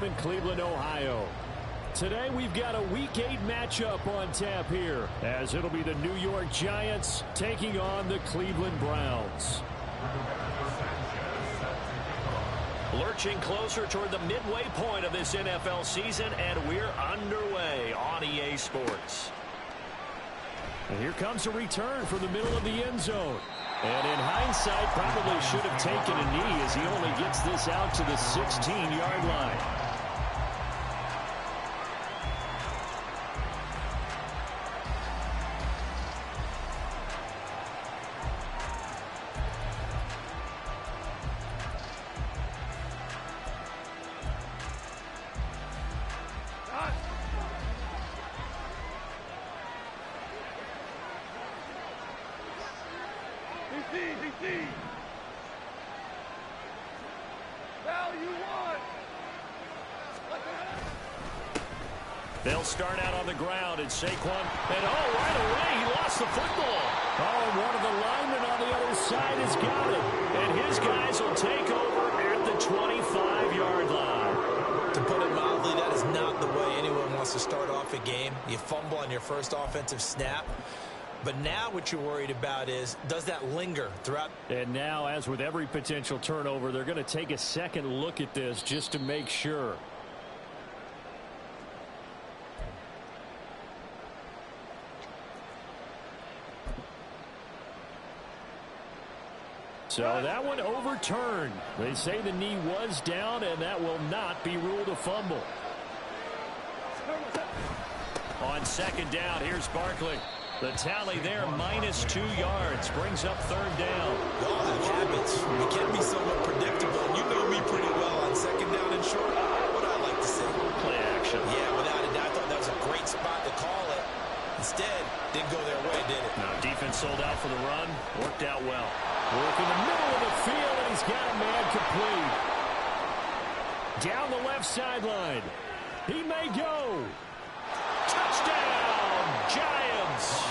game in Cleveland, Ohio. Today we've got a Week 8 matchup on tap here, as it'll be the New York Giants taking on the Cleveland Browns. Lurching closer toward the midway point of this NFL season, and we're underway on EA Sports. And here comes a return from the middle of the end zone. And in hindsight, probably should have taken a knee as he only gets this out to the 16-yard line. They'll start out on the ground, and Saquon, and right away, he lost the football. And one of the linemen on the other side has got it. And his guys will take over at the 25-yard line. To put it mildly, that is not the way anyone wants to start off a game. You fumble on your first offensive snap. But now what you're worried about is, does that linger throughout? And now, as with every potential turnover, they're going to take a second look at this just to make sure. So that one overturned. They say the knee was down, and that will not be ruled a fumble. On second down, here's Barkley. The tally there, -2 yards, brings up third down. We all have habits. We can be somewhat predictable. You know me pretty well on second down and short. What I like to say? Play action. Yeah, without a doubt. I thought that was a great spot to call it. Instead, didn't go their way, did it? No, defense sold out for the run. Worked out well. Work in the middle of the field, and he's got a man complete. Down the left sideline. He may go. Touchdown, Giants.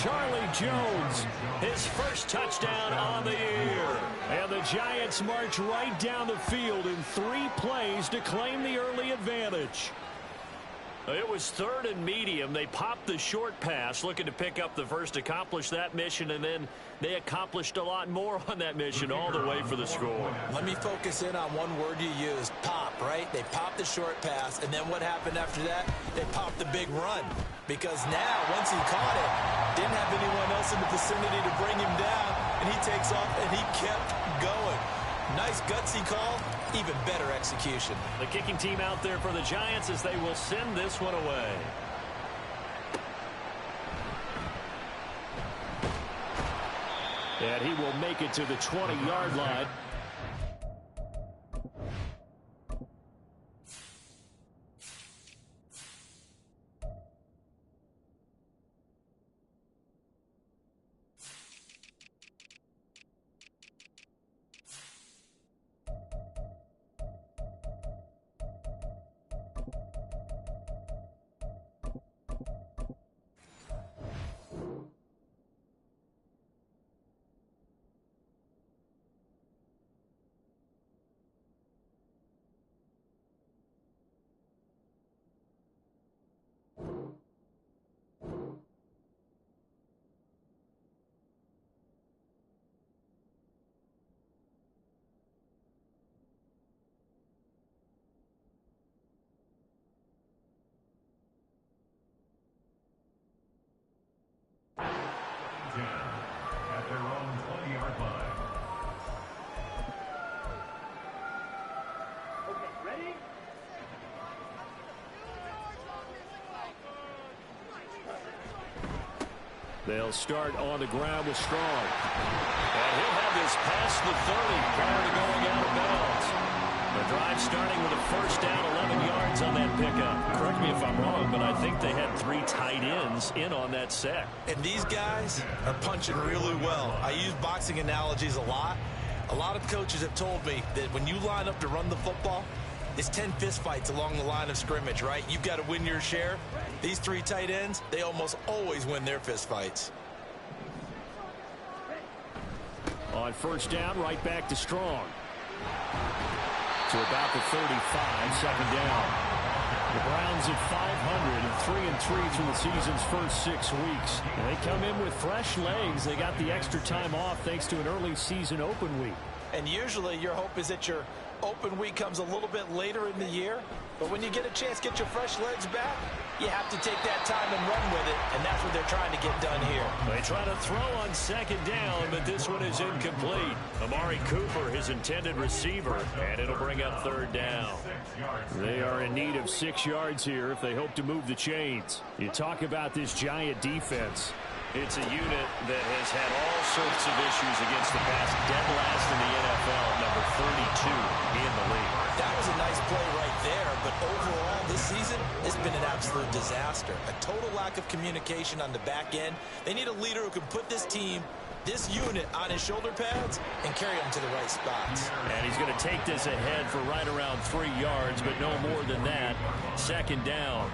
Charlie Jones, his first touchdown on the year. And the Giants march right down the field in 3 plays to claim the early advantage. It was third and medium. They popped the short pass, looking to pick up the first, accomplish that mission, and then they accomplished a lot more on that mission all the way for the score. Let me focus in on one word you used, pop, right? They popped the short pass, and then what happened after that? They popped the big run. Because now, once he caught it, didn't have anyone else in the vicinity to bring him down, and he takes off, and he kept going. Nice gutsy call, even better execution. The kicking team out there for the Giants as they will send this one away. And he will make it to the 20-yard line. At their own 20-yard line. Okay, ready? They'll start on the ground with Strong. And he'll have this past the 30 prior to going out of bounds. The drive starting with a first down, 11 yards on that pickup. Correct me if I'm wrong, but I think they had 3 tight ends in on that set. And these guys are punching really well. I use boxing analogies a lot. A lot of coaches have told me that when you line up to run the football, it's 10 fistfights along the line of scrimmage, right? You've got to win your share. These 3 tight ends, they almost always win their fistfights. On first down, right back to Strong. to about the 35, second down. The Browns at 500 and 3-3 through the season's first 6 weeks. And they come in with fresh legs. They got the extra time off thanks to an early season open week. And usually your hope is that your open week comes a little bit later in the year. But when you get a chance to get your fresh legs back, you have to take that time and run with it. And that's what they're trying to get done here. They try to throw on second down, but this one is incomplete. Amari Cooper, his intended receiver, and it'll bring up third down. They are in need of 6 yards here if they hope to move the chains. You talk about this Giant defense. It's a unit that has had all sorts of issues against the pass, dead last in the NFL, number 32 in the league. That was a nice play right there, but overall this season, it's been an absolute disaster. A total lack of communication on the back end. They need a leader who can put this team, this unit, on his shoulder pads and carry them to the right spots. And he's going to take this ahead for right around 3 yards, but no more than that. Second down.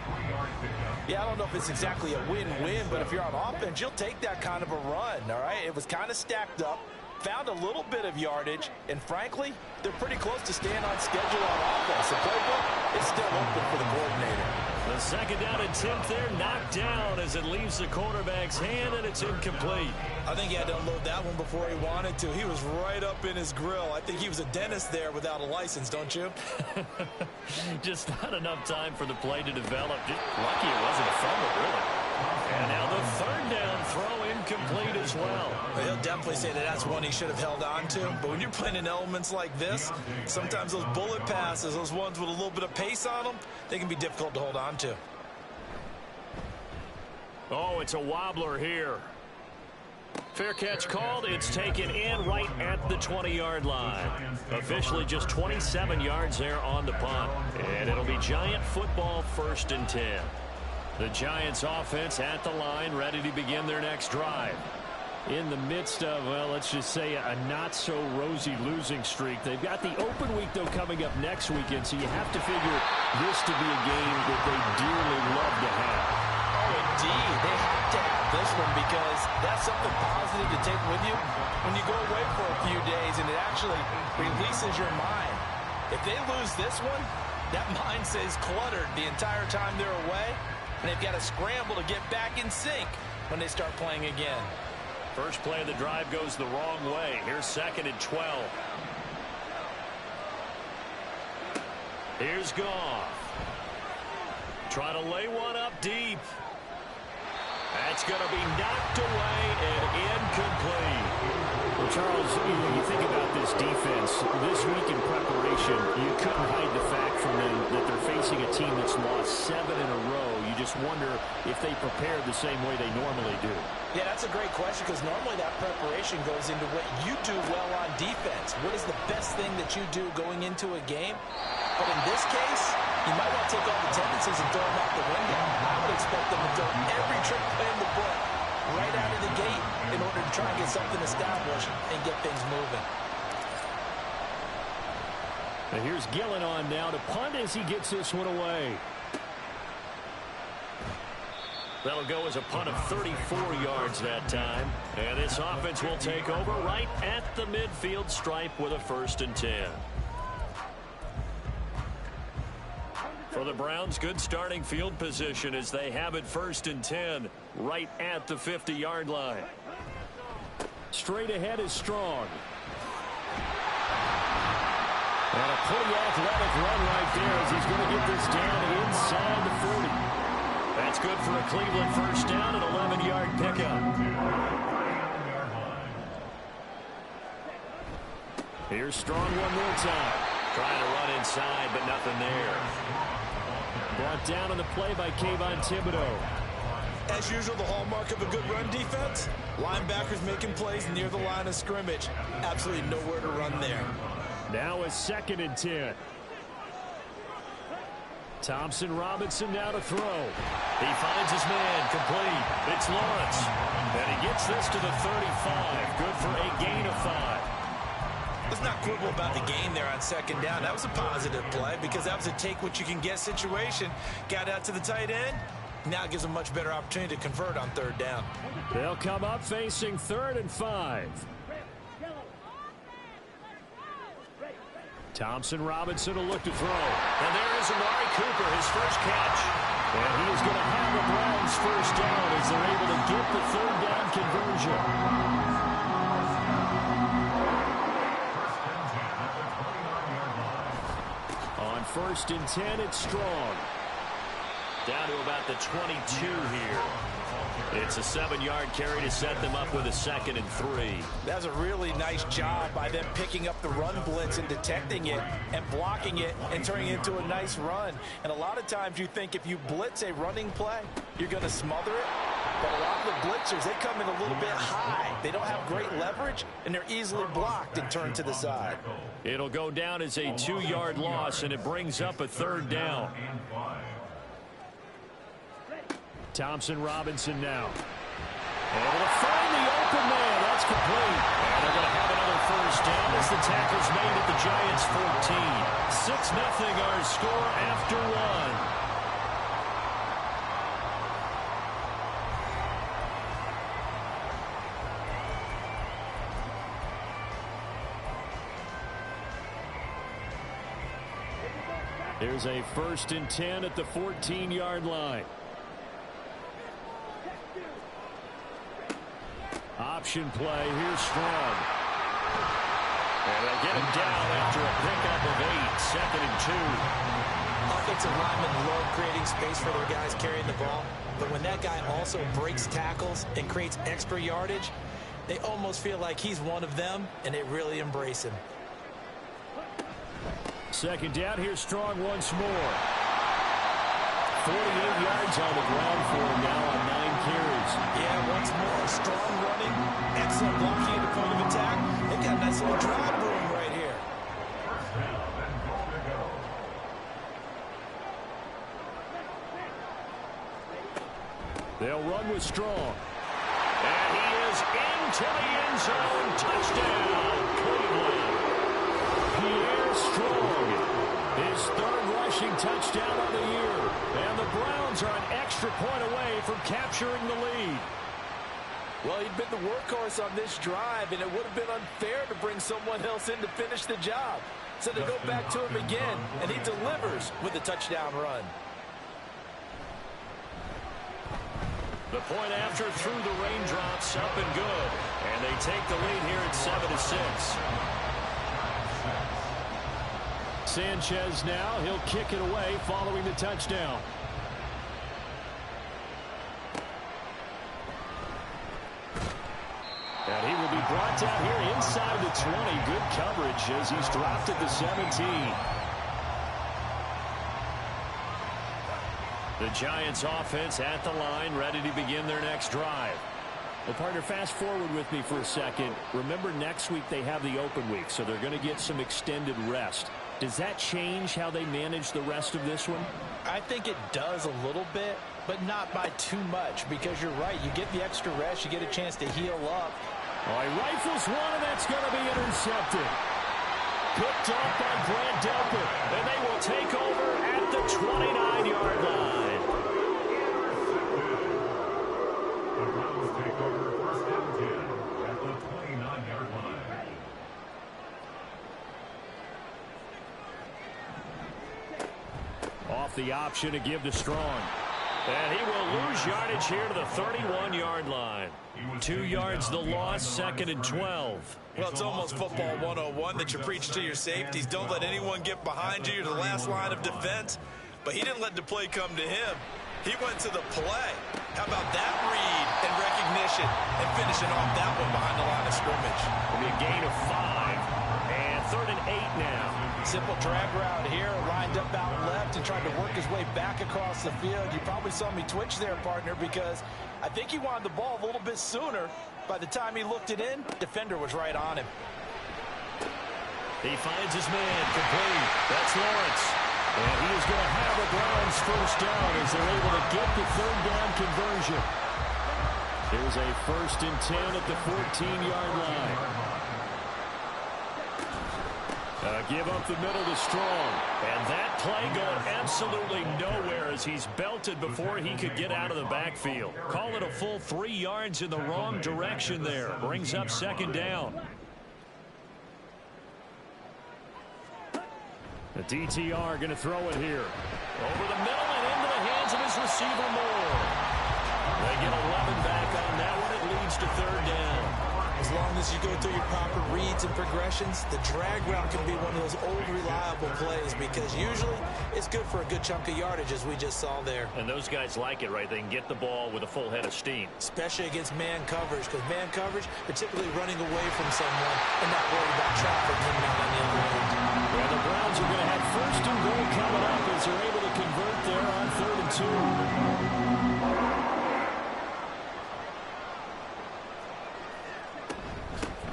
Yeah, I don't know if it's exactly a win-win, but if you're on offense, you'll take that kind of a run, all right? It was kind of stacked up, found a little bit of yardage, and frankly, they're pretty close to staying on schedule on offense. The playbook is still open for the coordinator. The second down attempt there knocked down as it leaves the quarterback's hand, and it's incomplete. I think he had to unload that one before he wanted to. He was right up in his grill. I think he was a dentist there without a license, don't you? Just not enough time for the play to develop. Just lucky it wasn't a fumble, really. And now the third down throw incomplete as well. He'll definitely say that that's one he should have held on to. But when you're playing in elements like this, sometimes those bullet passes, those ones with a little bit of pace on them, they can be difficult to hold on to. Oh, it's a wobbler here. Fair catch called. It's taken in right at the 20-yard line. Officially just 27 yards there on the punt. And it'll be Giant football, 1st and 10. The Giants offense at the line, ready to begin their next drive. In the midst of, well, let's just say a not-so-rosy losing streak. They've got the open week, though, coming up next weekend, so you have to figure this to be a game that they dearly love to have. Oh, indeed. They have to have this one because that's something positive to take with you when you go away for a few days, and it actually releases your mind. If they lose this one, that mind stays cluttered the entire time they're away, and they've got to scramble to get back in sync when they start playing again. First play of the drive goes the wrong way. Here's 2nd and 12. Here's Goff. Try to lay one up deep. That's going to be knocked away and incomplete. Well, Charles, you think about this defense. This week in preparation, you couldn't hide the fact from them that they're facing a team that's lost 7 in a row. You just wonder if they prepared the same way they normally do. Yeah, that's a great question because normally that preparation goes into what you do well on defense. What is the best thing that you do going into a game? But in this case, you might want to take all the tendencies and throw them out the window. I would expect them to throw every trick play in the book right out of the gate in order to try and get something established and get things moving. And here's Gillen on now to punt as he gets this one away. That'll go as a punt of 34 yards that time. And this offense will take over right at the midfield stripe with a 1st and 10. For the Browns, good starting field position as they have it 1st and 10 right at the 50-yard line. Straight ahead is Strong. And a pretty athletic run right there as he's going to get this down inside the 40. That's good for a Cleveland 1st down, an 11-yard pickup. Here's Strong one more time. Trying to run inside, but nothing there. Brought down on the play by Kayvon Thibodeau. As usual, the hallmark of a good run defense, linebackers making plays near the line of scrimmage. Absolutely nowhere to run there. Now a 2nd and 10. Thompson Robinson now to throw. He finds his man, complete. It's Lawrence. And he gets this to the 35. Good for a gain of 5. Let's not quibble about the gain there on 2nd down. That was a positive play because that was a take-what-you-can-get situation. Got out to the tight end. Now it gives a much better opportunity to convert on 3rd down. They'll come up facing 3rd and 5. Thompson Robinson will look to throw. And there is Amari Cooper, his first catch. And he is going to have the Browns first down as they're able to get the third down conversion. On 1st and 10, it's Strong. Down to about the 22 here. It's a 7-yard carry to set them up with a 2nd and 3. That's a really nice job by them picking up the run blitz and detecting it and blocking it and turning it into a nice run. And a lot of times you think if you blitz a running play, you're going to smother it. But a lot of the blitzers, they come in a little bit high. They don't have great leverage, and they're easily blocked and turned to the side. It'll go down as a 2-yard loss, and it brings up a 3rd down. Thompson Robinson now. Able to find the open man. That's complete. And they're going to have another first down as the tackle's made at the Giants 14. 6-0 our score after 1. There's a 1st and 10 at the 14-yard line. Option play. Here's Strong. And they get him down after a pickup of 8. 2nd and 2. Offensive linemen love creating space for their guys carrying the ball. But when that guy also breaks tackles and creates extra yardage, they almost feel like he's one of them, and they really embrace him. 2nd down. Here's Strong once more. 48 yards on the ground for him now on 9 carries. Yeah, once more, strong running, excellent blocking at the point of attack. They've got a nice little drive brewing right here. They'll run with Strong. And he is into the end zone. Touchdown, Cleveland. Pierre Strong, his 3rd rushing touchdown of the year. And the Browns are an extra point away from capturing the lead. Well, he'd been the workhorse on this drive, and it would have been unfair to bring someone else in to finish the job. So they go back to him again, and he delivers with a touchdown run. The point after through the raindrops, up and good. And they take the lead here at 7-6. Sanchez now, he'll kick it away following the touchdown. And he will be brought down here inside the 20. Good coverage as he's dropped at the 17. The Giants offense at the line, ready to begin their next drive. Well, partner, fast forward with me for a second. Remember, next week they have the open week, so they're going to get some extended rest. Does that change how they manage the rest of this one? I think it does a little bit, but not by too much, because you're right. You get the extra rest. You get a chance to heal up. Oh, he rifles one, and that's going to be intercepted. Picked off by Grant Delpit, and they will take over at the 29-yard line. The Browns take over 1st and 10 at the 29-yard line. Off the option to give to Strong. And he will lose yardage here to the 31-yard line. 2 yards the loss, 2nd and 12. Well, it's almost football 101 that you preach to your safeties. Don't let anyone get behind you. You're the last line of defense. But he didn't let the play come to him. He went to the play. How about that read and recognition and finishing off that one behind the line of scrimmage? It'll be a gain of 5. And 3rd and 8 now. Simple drag route here, lined up out left and tried to work his way back across the field. You probably saw me twitch there, partner, because I think he wanted the ball a little bit sooner. By the time he looked it in, defender was right on him. He finds his man, complete. That's Lawrence. And he is going to have the Browns first down as they're able to get the 3rd down conversion. Here's a 1st and 10 at the 14-yard line. Give up the middle to Strong. And that play going absolutely nowhere as he's belted before he could get out of the backfield. Call it a full 3 yards in the wrong direction there. Brings up 2nd down. The DTR going to throw it here. Over the middle and into the hands of his receiver, Moore. They get 11 back on that one. It leads to third down. As long as you go through your proper reads and progressions, the drag route can be one of those old reliable plays because usually it's good for a good chunk of yardage, as we just saw there. And those guys like it, right? They can get the ball with a full head of steam. Especially against man coverage, because man coverage, they're typically running away from someone and not worried about traffic coming out on the other end. Well, the Browns are going to have first and goal coming up as they're able to convert there on 3rd and 2.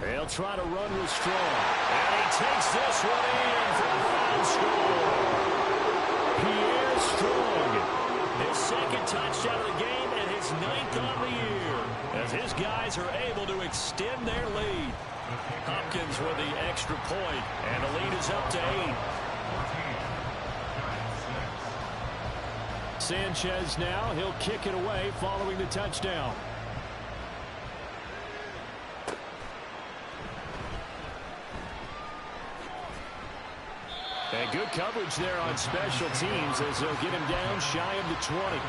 They'll try to run with Strong. And he takes this one in for the Browns score. Pierre Strong. His second touchdown of the game and his 9th on the year. As his guys are able to extend their lead. Hopkins with the extra point. And the lead is up to 8. Sanchez now. He'll kick it away following the touchdown. And good coverage there on special teams as they'll get him down shy of the 20.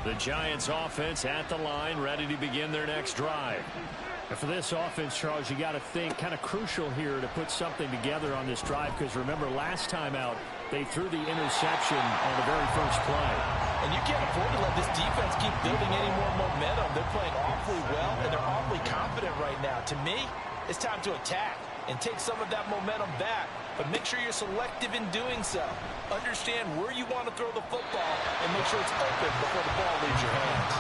The Giants offense at the line, ready to begin their next drive. And for this offense, Charles, you got to think kind of crucial here to put something together on this drive, because remember last time out they threw the interception on the very first play. And you can't afford to let this defense keep building any more momentum. They're playing awfully well, and they're awfully confident right now. To me, it's time to attack and take some of that momentum back. But make sure you're selective in doing so. Understand where you want to throw the football and make sure it's open before the ball leaves your hands.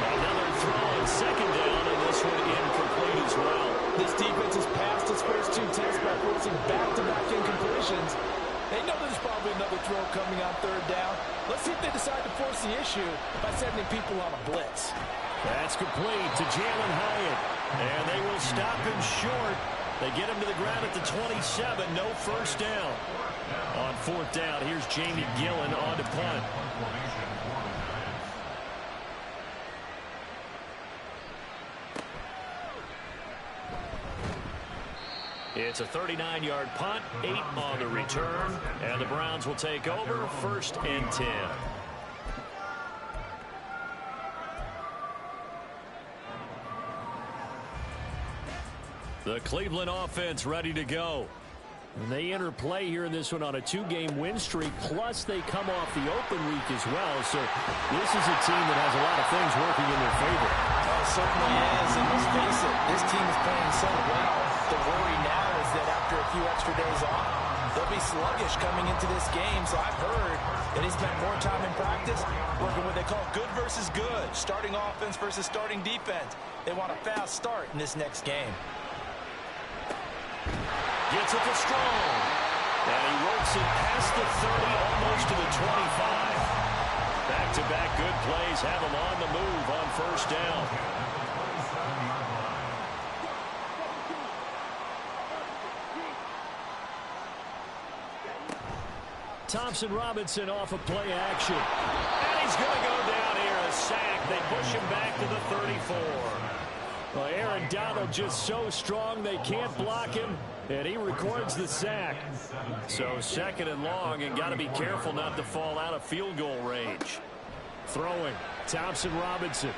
Another throw on second down, and this one incomplete as well. This defense has passed its first 2 tests by forcing back-to-back incompletions. They know there's probably another throw coming on third down. Let's see if they decide to force the issue by sending people on a blitz. That's complete to Jalen Hyatt. And they will stop him short. They get him to the ground at the 27. No first down. On 4th down, here's Jamie Gillen on to punt. It's a 39-yard punt, 8 on the return, and the Browns will take over 1st and 10. The Cleveland offense ready to go. And they enter play here in this one on a 2-game win streak, plus they come off the open week as well. So this is a team that has a lot of things working in their favor. Oh, it certainly is, and let's face it, this team is playing so well. The worry now is that after a few extra days off, they'll be sluggish coming into this game. So I've heard that he spent more time in practice working what they call good versus good, starting offense versus starting defense. They want a fast start in this next game. Gets it to Strong. And he works it past the 30, almost to the 25. Back-to-back good plays have him on the move on 1st down. Thompson Robinson off of play action. And he's going to go down here, a sack. They push him back to the 34. Well, Aaron Donald just so strong they can't block him, and he records the sack. So 2nd and long, and got to be careful not to fall out of field goal range. Throwing, Thompson Robinson.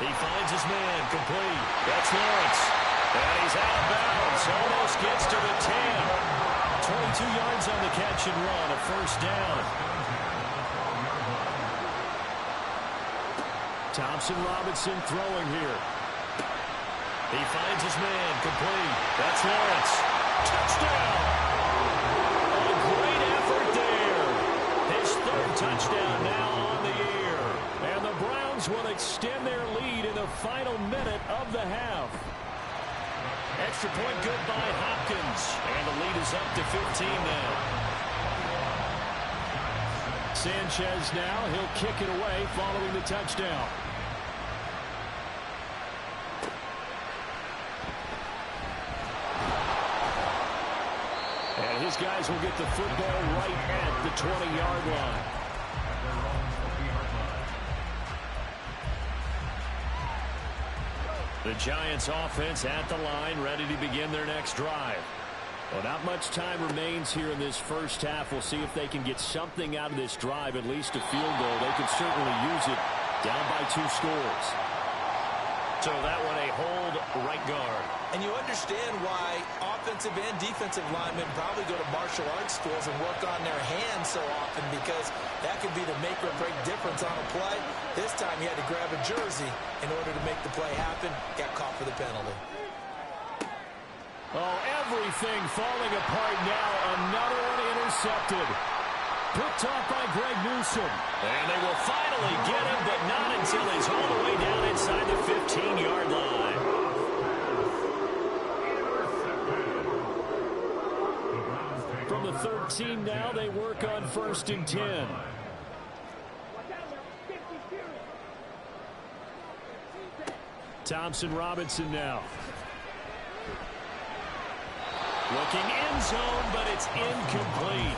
He finds his man, complete. That's Lawrence. And he's out of bounds, almost gets to the 10. 22 yards on the catch and run, a 1st down. Thompson Robinson throwing here. He finds his man, complete. That's Lawrence. Touchdown! A great effort there. His 3rd touchdown now on the year. And the Browns will extend their lead in the final minute of the half. Extra point good by Hopkins. And the lead is up to 15 now. Sanchez now, he'll kick it away following the touchdown. And his guys will get the football right at the 20-yard line. The Giants offense at the line, ready to begin their next drive. Well, not much time remains here in this first half. We'll see if they can get something out of this drive, at least a field goal. They could certainly use it down by 2 scores. So that one a hold right guard. And you understand why offensive and defensive linemen probably go to martial arts schools and work on their hands so often, because that could be the make or break difference on a play. This time he had to grab a jersey in order to make the play happen. Got caught for the penalty. Oh, everything falling apart now. Another one intercepted. Picked off by Greg Newsome. And they will finally get him, but not until he's all the way down inside the 15-yard line. From the 13 now, they work on 1st and 10. Thompson Robinson now. Looking end zone, but it's incomplete.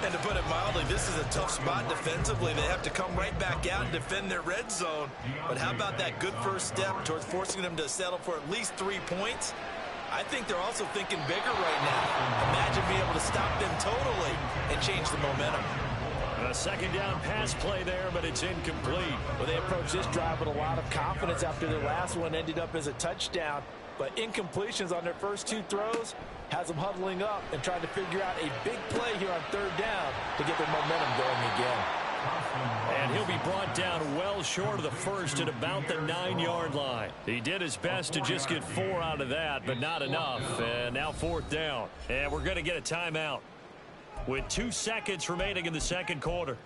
And to put it mildly, this is a tough spot defensively. They have to come right back out and defend their red zone. But how about that good first step towards forcing them to settle for at least 3 points? I think they're also thinking bigger right now. Imagine being able to stop them totally and change the momentum. A second down pass play there, but it's incomplete. Well, they approached this drive with a lot of confidence after their last one ended up as a touchdown. But incompletions on their first 2 throws has them huddling up and trying to figure out a big play here on 3rd down to get their momentum going again. And he'll be brought down well short of the first at about the 9-yard line. He did his best to just get 4 out of that, but not enough. And now 4th down. And we're going to get a timeout with 2 seconds remaining in the second quarter.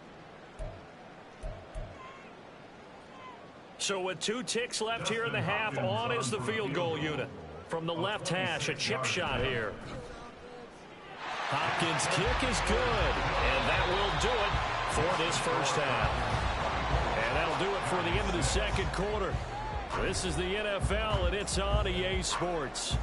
So with 2 ticks left here in the half, on is the field goal unit. From the left hash, a chip shot here. Hopkins' kick is good, and that will do it for this first half. And that'll do it for the end of the second quarter. This is the NFL, and it's on EA Sports.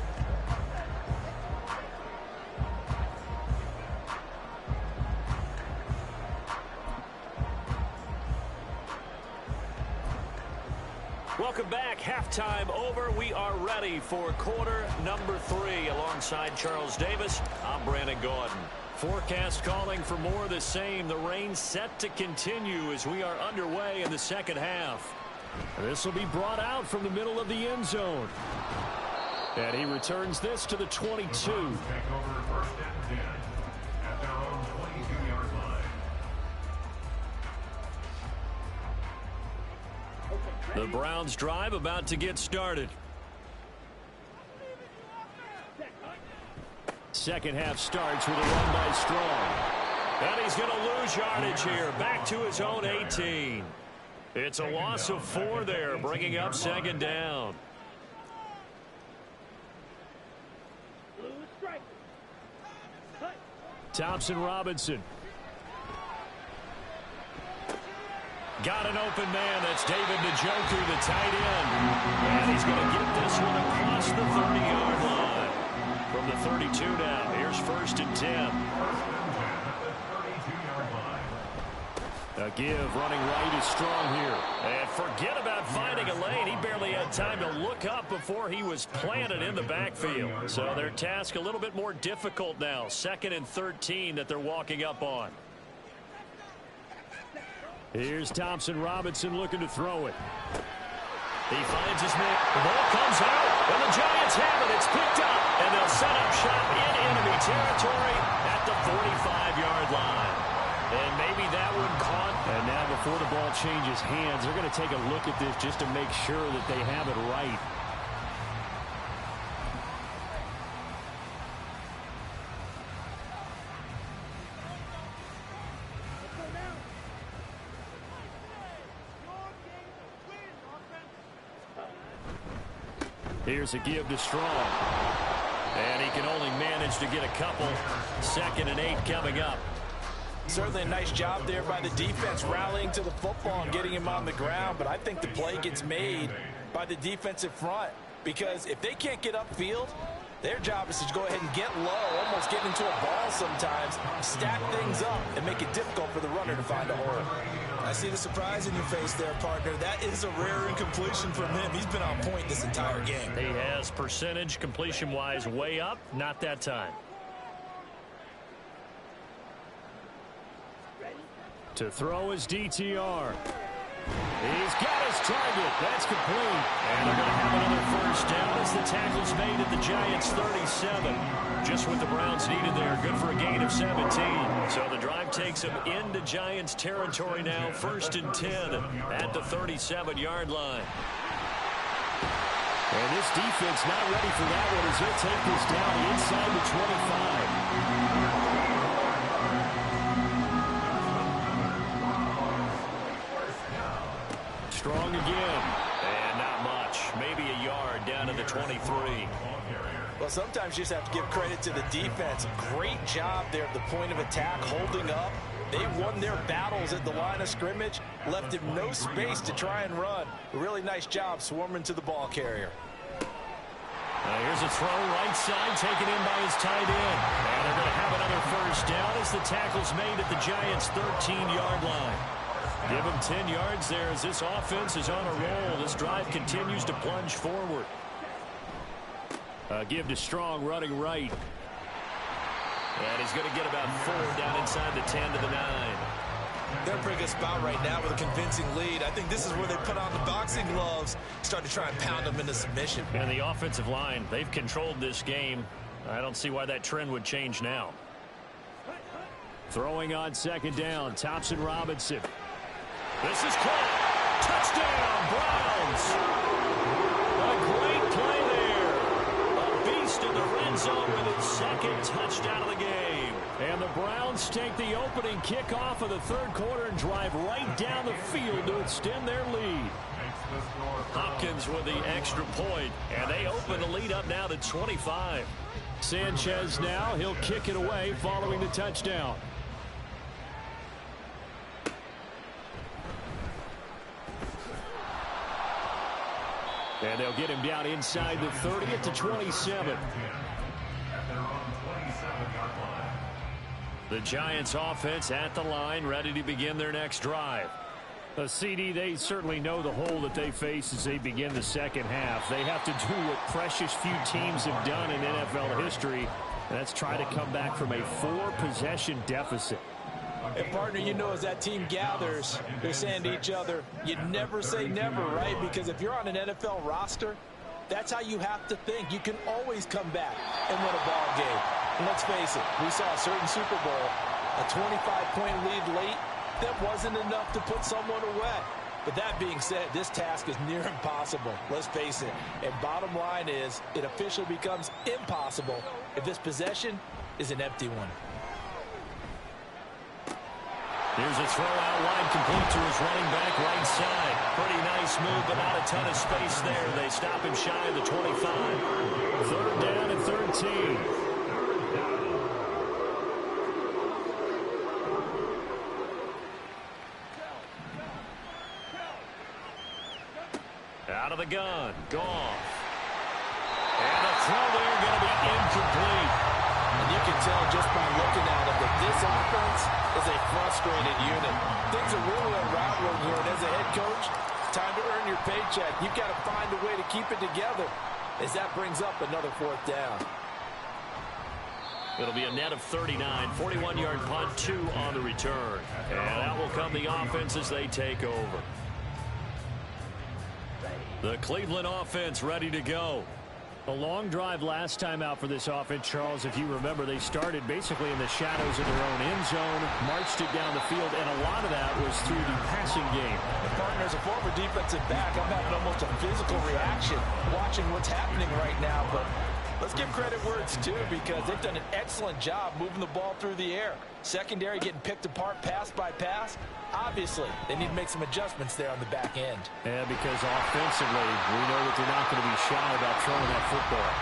Welcome back. Halftime over. We are ready for quarter number 3. Alongside Charles Davis, I'm Brandon Gaudin. Forecast calling for more of the same. The rain set to continue as we are underway in the second half. This will be brought out from the middle of the end zone. And he returns this to the 22. Take over 1st and 10 at their own 22-yard line. The Browns drive about to get started. Second half starts with a run by Strong. And he's going to lose yardage here. Back to his own 18. It's a loss of 4 there, bringing up 2nd down. Thompson Robinson. Got an open man. That's David Njoku, the tight end. And he's going to get this one across the 30-yard line. From the 32 now, here's 1st and 10. A give running right is Strong here. And forget about finding a lane. He barely had time to look up before he was planted in the backfield. So their task a little bit more difficult now. 2nd and 13 that they're walking up on. Here's Thompson Robinson looking to throw it. He finds his man. The ball comes out, and the Giants have it. It's picked up, and they'll set up shop in enemy territory at the 45-yard line. And maybe that one caught. And now before the ball changes hands, they're going to take a look at this just to make sure that they have it right. Here's a give to Strong. And he can only manage to get a couple. 2nd and 8 coming up. Certainly a nice job there by the defense rallying to the football and getting him on the ground. But I think the play gets made by the defensive front. Because if they can't get upfield, their job is to go ahead and get low, almost get into a ball sometimes, stack things up, and make it difficult for the runner to find a hole. I see the surprise in your face there, partner. That is a rare incompletion from him. He's been on point this entire game. He has percentage completion-wise way up. Not that time. To throw is DTR. He's got his target. That's complete. And they're going to have another first down as the tackle's made at the Giants' 37. Just what the Browns needed there. Good for a gain of 17. So the drive takes them into Giants territory now. 1st and 10 at the 37-yard line. And this defense not ready for that one as they'll take this down inside the 25. Strong again. And not much. Maybe a yard down to the 23. Well, sometimes you just have to give credit to the defense. Great job there at the point of attack, holding up. They won their battles at the line of scrimmage, left him no space to try and run. A really nice job swarming to the ball carrier. Here's a throw right side, taken in by his tight end. And they're going to have another first down as the tackle's made at the Giants' 13-yard line. Give him 10 yards there as this offense is on a roll. This drive continues to plunge forward. Give to Strong running right. And he's going to get about 4 down inside the 10 to the 9. They're in a pretty good spot right now with a convincing lead. I think this is where they put on the boxing gloves, start to try and pound them into submission. And the offensive line, they've controlled this game. I don't see why that trend would change now. Throwing on 2nd down, Thompson Robinson. This is caught. Touchdown, Browns. A great play there. A beast in the red zone with his 2nd touchdown of the game. And the Browns take the opening kickoff of the 3rd quarter and drive right down the field to extend their lead. Hopkins with the extra point, and they open the lead up now to 25. Sanchez now, he'll kick it away following the touchdown. And they'll get him down inside the 30 at the 27. The Giants offense at the line, ready to begin their next drive. CD, they certainly know the hole that they face as they begin the 2nd half. They have to do what precious few teams have done in NFL history, and that's try to come back from a 4-possession deficit. And, partner, you know, as that team gathers, they're saying to each other, you never say never, right? Because if you're on an NFL roster, that's how you have to think. You can always come back and win a ball game. And let's face it, we saw a certain Super Bowl, a 25-point lead late, that wasn't enough to put someone away. But that being said, this task is near impossible. Let's face it. And bottom line is, it officially becomes impossible if this possession is an empty one. Here's a throw out wide, complete to his running back right side. Pretty nice move, but not a ton of space there. They stop him shy of the 25. 3rd down and 13. Out of the gun, Goff. And a throw there going to be incomplete. And you can tell just by looking at it that this offense is a frustrated unit. Things are really unraveling here, and as a head coach, time to earn your paycheck. You've got to find a way to keep it together as that brings up another 4th down. It'll be a net of 39, 41-yard punt, 2 on the return. And that will come the offense as they take over. The Cleveland offense ready to go. A long drive last time out for this offense, Charles. If you remember, they started basically in the shadows of their own end zone, marched it down the field, and a lot of that was through the passing game. And partner, as a former defensive back, I'm having almost a physical reaction watching what's happening right now. But let's give credit where it's due, because they've done an excellent job moving the ball through the air. Secondary getting picked apart pass by pass. Obviously, they need to make some adjustments there on the back end. Yeah, because offensively, we know that they're not going to be shy about throwing that football.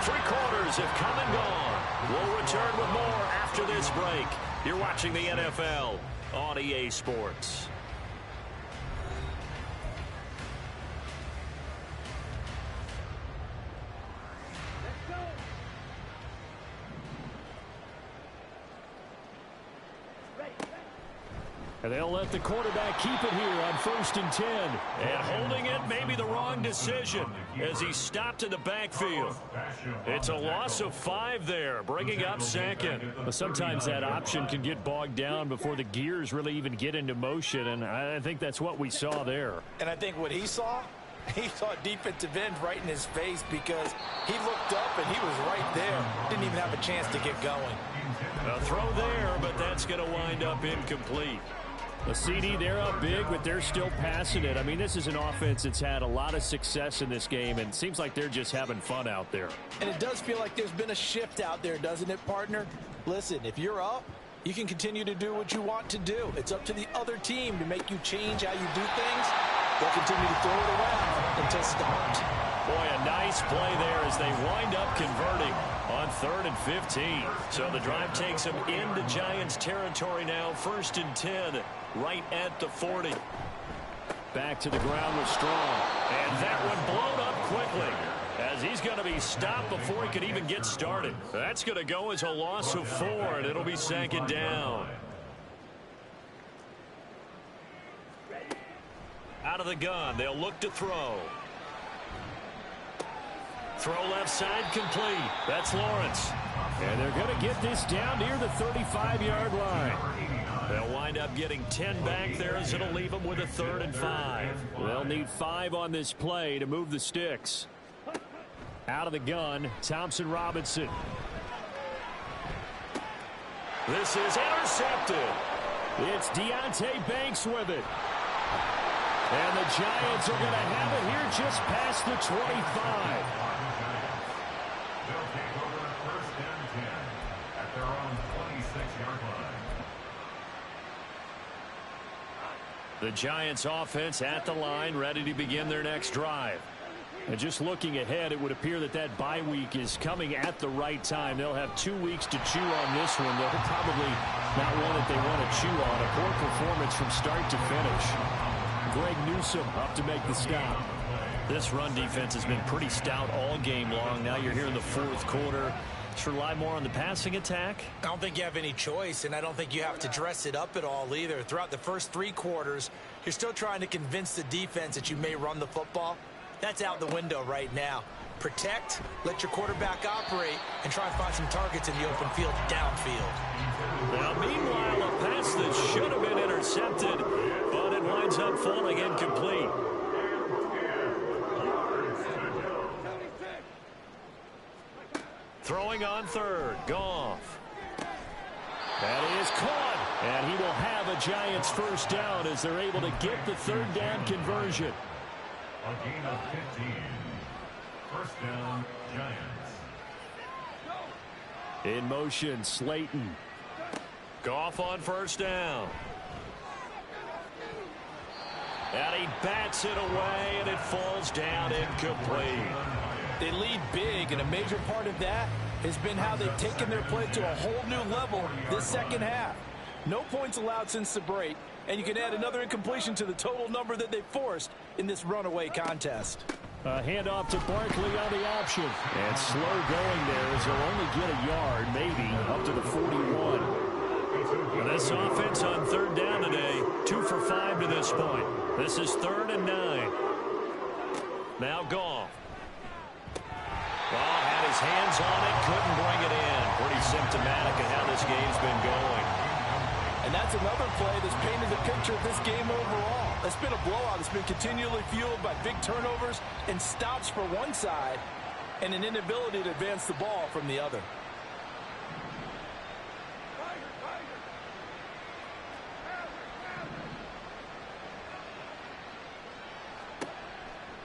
3 quarters have come and gone. We'll return with more after this break. You're watching the NFL on EA Sports. And they'll let the quarterback keep it here on 1st and 10. And holding it may be the wrong decision as he stopped in the backfield. It's a loss of 5 there, bringing up 2nd. Well, sometimes that option can get bogged down before the gears really even get into motion, and I think that's what we saw there. And I think what he saw a defensive end right in his face because he looked up and he was right there. Didn't even have a chance to get going. A throw there, but that's going to wind up incomplete. The CD, they're up big, but they're still passing it. I mean, this is an offense that's had a lot of success in this game, and it seems like they're just having fun out there. And it does feel like there's been a shift out there, doesn't it, partner? Listen, if you're up, you can continue to do what you want to do. It's up to the other team to make you change how you do things. They'll continue to throw it around until stopped. Boy, a nice play there as they wind up converting on 3rd and 15. So the drive takes them into Giants territory now. 1st and 10, right at the 40. Back to the ground with Strong. And that one blown up quickly as he's going to be stopped before he could even get started. That's going to go as a loss of 4, and it'll be 2nd down. Out of the gun, they'll look to throw. Throw left side complete. That's Lawrence. And they're going to get this down near the 35-yard line. They'll wind up getting 10 back there as it'll leave them with a 3rd and 5. They'll need 5 on this play to move the sticks. Out of the gun, Thompson Robinson. This is intercepted. It's Deonte Banks with it. And the Giants are going to have it here just past the 25. They'll take over 1st and 10 at their own 26-yard line. The Giants offense at the line, ready to begin their next drive. And just looking ahead, it would appear that that bye week is coming at the right time. They'll have 2 weeks to chew on this one. They'll probably not one that they want to chew on. A poor performance from start to finish. Greg Newsome up to make the stop. This run defense has been pretty stout all game long. Now you're here in the 4th quarter. Just rely more on the passing attack. I don't think you have any choice, and I don't think you have to dress it up at all either. Throughout the first 3 quarters, you're still trying to convince the defense that you may run the football. That's out the window right now. Protect, let your quarterback operate, and try and find some targets in the open field downfield. Now, meanwhile, a pass that should have been intercepted, but it winds up falling incomplete. Throwing on 3rd, Goff. That is caught, and he will have a Giants 1st down as they're able to get the 3rd down conversion. A gain of 15. 1st down, Giants. In motion, Slayton. Goff on 1st down. And he bats it away, and it falls down incomplete. They lead big, and a major part of that has been how they've taken their play to a whole new level this 2nd half. No points allowed since the break, and you can add another incompletion to the total number that they forced in this runaway contest. A handoff to Barkley on the option. And slow going there as they'll only get a yard, maybe, up to the 41. And this offense on 3rd down today, 2 for 5 to this point. This is 3rd and 9. Now Goff. Well, had his hands on it, couldn't bring it in. Pretty symptomatic of how this game's been going. And that's another play that's painted the picture of this game overall. It's been a blowout. It's been continually fueled by big turnovers and stops for one side and an inability to advance the ball from the other.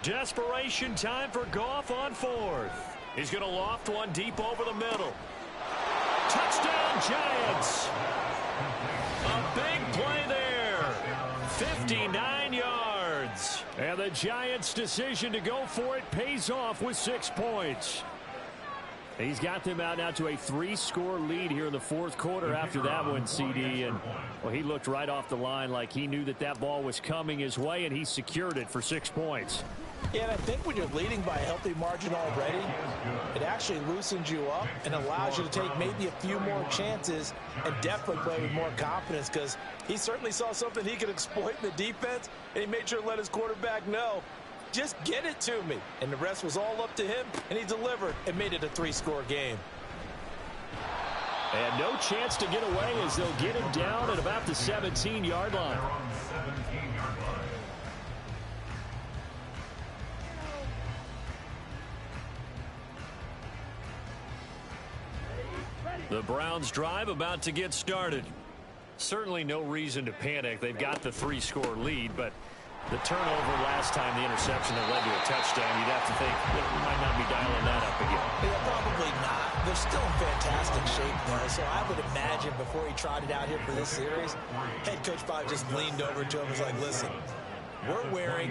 Desperation time for Goff on 4th. He's going to loft one deep over the middle. Touchdown, Giants. A big play there. 59 yards. And the Giants' decision to go for it pays off with 6 points. He's got them out now to a 3-score lead here in the fourth quarter after that one, CD. And, well, he looked right off the line like he knew that that ball was coming his way, and he secured it for 6 points. Yeah, and I think when you're leading by a healthy margin already, it actually loosens you up and allows you to take maybe a few more chances and definitely play with more confidence, because he certainly saw something he could exploit in the defense, and he made sure to let his quarterback know, just get it to me. And the rest was all up to him, and he delivered and made it a 3-score game. And no chance to get away as they'll get him down at about the 17-yard line. The Browns drive about to get started. Certainly no reason to panic. They've got the 3-score lead, but the turnover last time, the interception that led to a touchdown, you'd have to think that we might not be dialing that up again. Yeah, probably not. They're still in fantastic shape, though, so I would imagine before he trotted out here for this series, head coach probably just leaned over to him and was like, listen, we're wearing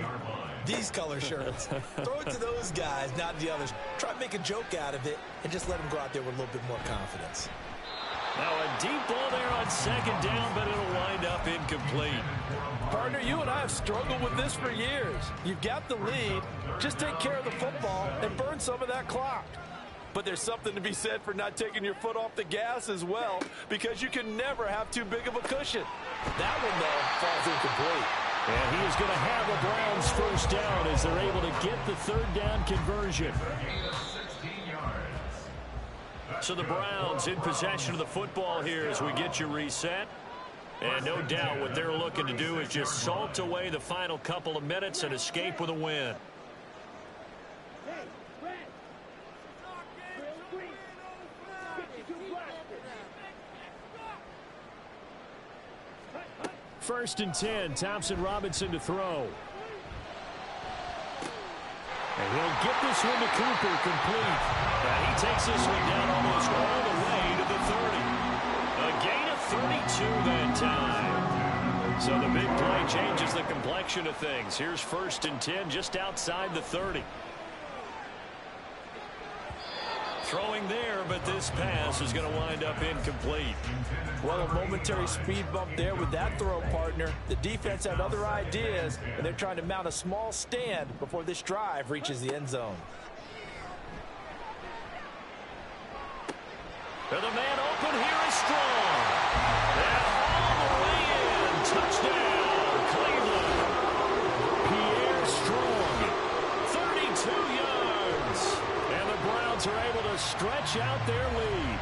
these color shirts. Throw it to those guys, not the others. Try to make a joke out of it and just let them go out there with a little bit more confidence. Now a deep ball there on second down, but it'll wind up incomplete. Partner, you and I have struggled with this for years. You've got the lead. Just take care of the football and burn some of that clock. But there's something to be said for not taking your foot off the gas as well, because you can never have too big of a cushion. That one, though, falls incomplete. And he is going to have the Browns first down as they're able to get the third down conversion. So the Browns in possession of the football here as we get you reset. And no doubt what they're looking to do is just salt away the final couple of minutes and escape with a win. First and 10, Thompson Robinson to throw. And he'll get this one to Cooper complete. And he takes this one down almost all the way to the 30. A gain of 32 that time. So the big play changes the complexion of things. Here's first and 10 just outside the 30. Throwing there, but this pass is going to wind up incomplete. Well, a momentary speed bump there with that throw, partner. The defense had other ideas, and they're trying to mount a small stand before this drive reaches the end zone. And the man open here is Strong. And all the way in. Touchdown, Cleveland. Pierre Strong, 32 yards. And the Browns are able to stretch out their lead.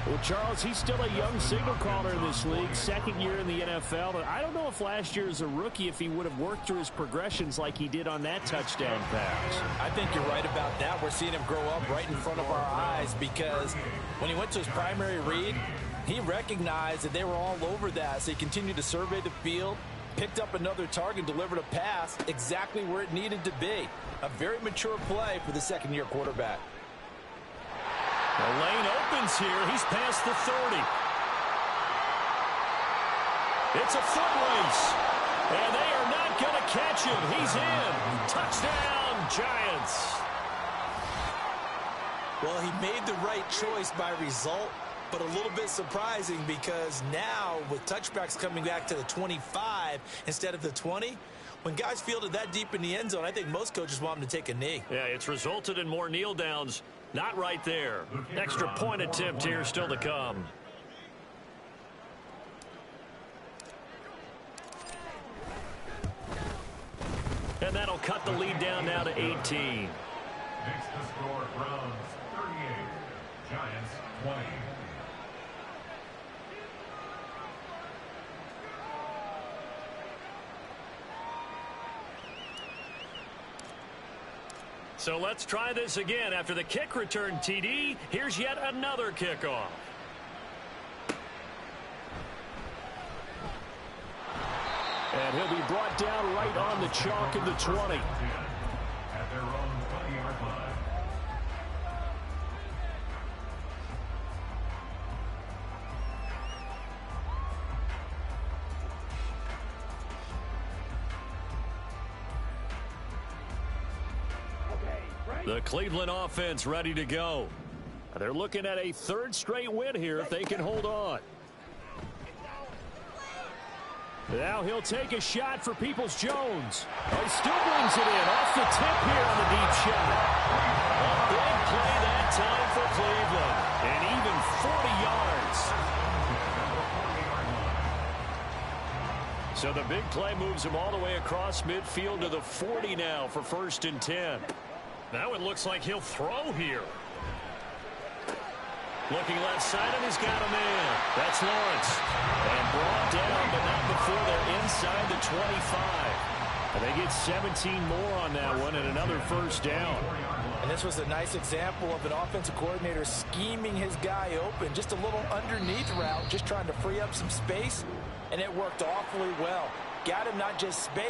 Well, Charles, he's still a young signal caller in this league, second year in the NFL. But I don't know if last year as a rookie, if he would have worked through his progressions like he did on that touchdown pass. I think you're right about that. We're seeing him grow up right in front of our eyes, because when he went to his primary read, he recognized that they were all over that. So he continued to survey the field, picked up another target, delivered a pass exactly where it needed to be. A very mature play for the second-year quarterback. The lane opens here. He's past the 30. It's a foot race. And they are not going to catch him. He's in. Touchdown, Giants. Well, he made the right choice by result, but a little bit surprising, because now with touchbacks coming back to the 25 instead of the 20, when guys fielded that deep in the end zone, I think most coaches want them to take a knee. Yeah, it's resulted in more kneel downs. Not right there. Extra point attempt here still to come. And that'll cut the lead down now to 18. Makes the score Browns 38, Giants 20. So let's try this again. After the kick return TD, here's yet another kickoff. And he'll be brought down right on the chalk of the 20. At their own 20-yard line. The Cleveland offense ready to go. They're looking at a third straight win here if they can hold on. Now he'll take a shot for Peoples-Jones. Oh, he still brings it in off the tip here on the deep shot. A big play that time for Cleveland. And even 40 yards. So the big play moves him all the way across midfield to the 40 now for 1st and 10. Now it looks like he'll throw here. Looking left side, and he's got him in. That's Lawrence. And brought down, but not before they're inside the 25. And they get 17 more on that one and another 1st down. And this was a nice example of an offensive coordinator scheming his guy open. Just a little underneath route, just trying to free up some space. And it worked awfully well. Got him not just space.